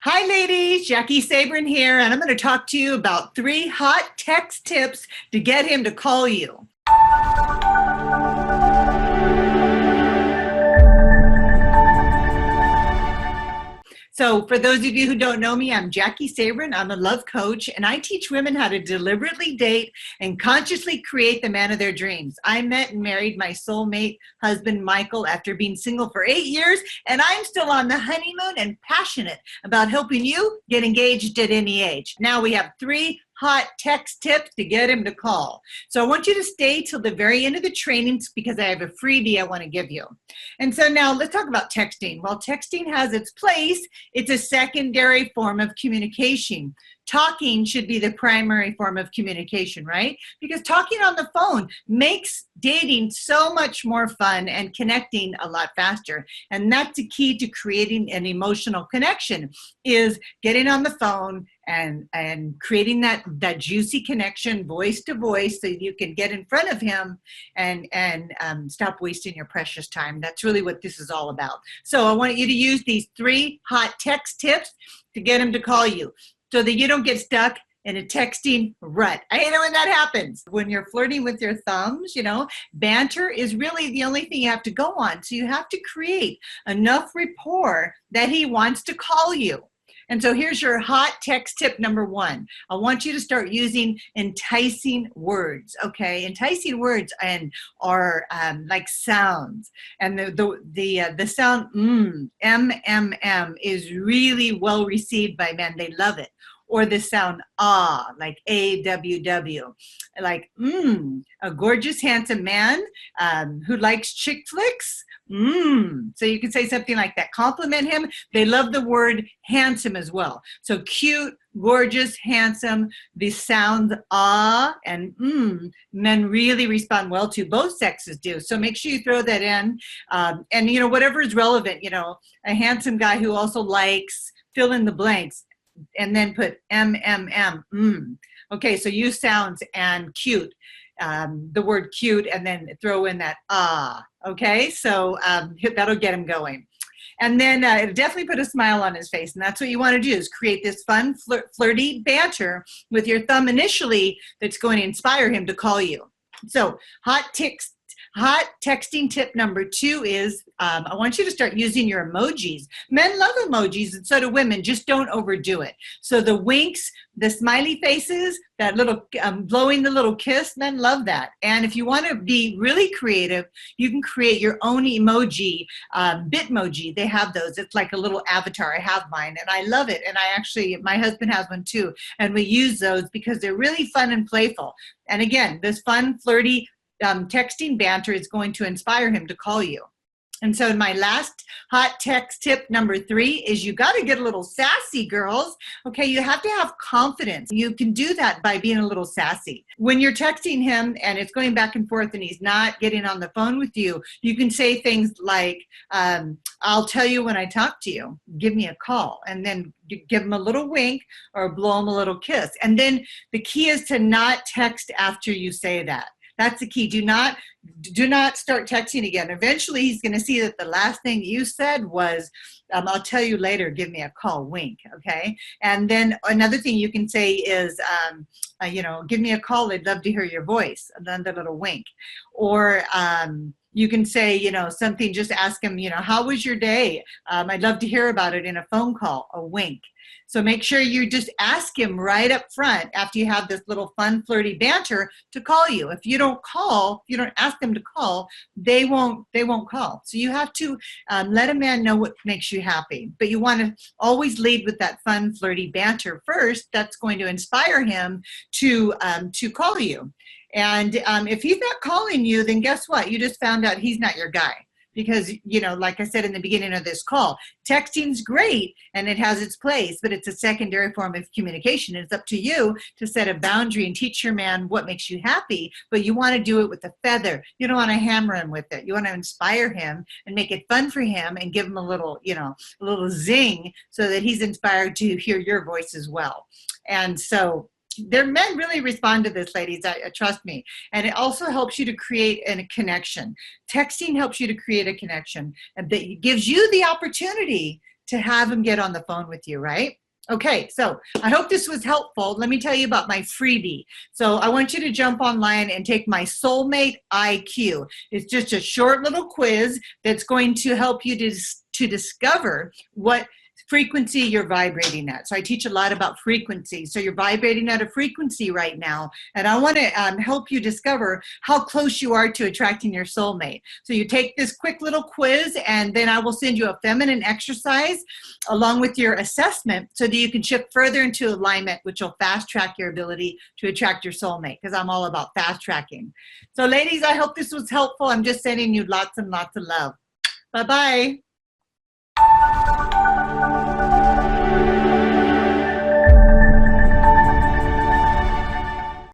Hi ladies, Jaki SABOURIN here, and I'm going to talk to you about 3 hot text tips to get him to call you. So for those of you who don't know me, I'm Jaki SABOURIN. I'm a love coach, and I teach women how to deliberately date and consciously create the man of their dreams. I met and married my soulmate husband, Michael, after being single for 8 years, and I'm still on the honeymoon and passionate about helping you get engaged at any age. Now we have 3 hot text tips to get him to call. So I want you to stay till the very end of the trainings because I have a freebie I want to give you. And so now let's talk about texting. While texting has its place, it's a secondary form of communication. Talking should be the primary form of communication, right? Because talking on the phone makes dating so much more fun and connecting a lot faster. And that's the key to creating an emotional connection, is getting on the phone and creating that juicy connection, voice to voice, so you can get in front of him and stop wasting your precious time. That's really what this is all about. So I want you to use these 3 hot text tips to get him to call you, so that you don't get stuck in a texting rut. I hate it when that happens. When you're flirting with your thumbs, banter is really the only thing you have to go on. So you have to create enough rapport that he wants to call you. And so here's your hot text tip number 1. I want you to start using enticing words, okay? Enticing words are like sounds. And the sound M is really well received by men. They love it. Or the sound ah, like AWW, like a gorgeous, handsome man who likes chick flicks. So you can say something like that. Compliment him. They love the word handsome as well. So cute, gorgeous, handsome. The sounds ah and men really respond well to. Both sexes do. So make sure you throw that in. And whatever is relevant. A handsome guy who also likes fill in the blanks, and then put Okay, so use sounds and cute, the word cute, and then throw in that ah. Okay, so that'll get him going. And then definitely put a smile on his face. And that's what you want to do, is create this fun, flirty banter with your thumb initially that's going to inspire him to call you. So hot texting tip number 2 is I want you to start using your emojis. Men love emojis, and so do women. Just don't overdo it. So the winks, the smiley faces, that little blowing the little kiss, men love that. And if you want to be really creative, you can create your own emoji, Bitmoji. They have those. It's like a little avatar. I have mine, and I love it. And my husband has one too. And we use those because they're really fun and playful. And again, this fun, flirty, texting banter is going to inspire him to call you. And so my last hot text tip number 3 is you got to get a little sassy, girls. Okay, you have to have confidence. You can do that by being a little sassy. When you're texting him and it's going back and forth and he's not getting on the phone with you, you can say things like, I'll tell you when I talk to you. Give me a call. And then give him a little wink or blow him a little kiss. And then the key is to not text after you say that. That's the key. Do not start texting again. Eventually, he's going to see that the last thing you said was, I'll tell you later, give me a call, wink, okay? And then another thing you can say is, give me a call, I'd love to hear your voice, another little wink. Or you can say, something, just ask him, how was your day? I'd love to hear about it in a phone call, a wink. So make sure you just ask him right up front after you have this little fun, flirty banter to call you. If you don't ask them to call, they won't call. So you have to let a man know what makes you happy. But you want to always lead with that fun, flirty banter first. That's going to inspire him to call you. And if he's not calling you, then guess what? You just found out he's not your guy. Because, like I said in the beginning of this call, texting's great and it has its place, but it's a secondary form of communication. It's up to you to set a boundary and teach your man what makes you happy, but you want to do it with a feather. You don't want to hammer him with it. You want to inspire him and make it fun for him and give him a little, a little zing so that he's inspired to hear your voice as well. And so their men really respond to this, ladies. Trust me. And it also helps you to create a connection. Texting helps you to create a connection, and that gives you the opportunity to have them get on the phone with you, right? Okay, so I hope this was helpful. Let me tell you about my freebie. So I want you to jump online and take my Soulmate IQ. It's just a short little quiz that's going to help you to discover what frequency you're vibrating at. So I teach a lot about frequency. So you're vibrating at a frequency right now, and I want to help you discover how close you are to attracting your soulmate. So you take this quick little quiz, and then I will send you a feminine exercise along with your assessment so that you can shift further into alignment, which will fast track your ability to attract your soulmate, because I'm all about fast tracking. So ladies, I hope this was helpful. I'm just sending you lots and lots of love. Bye-bye.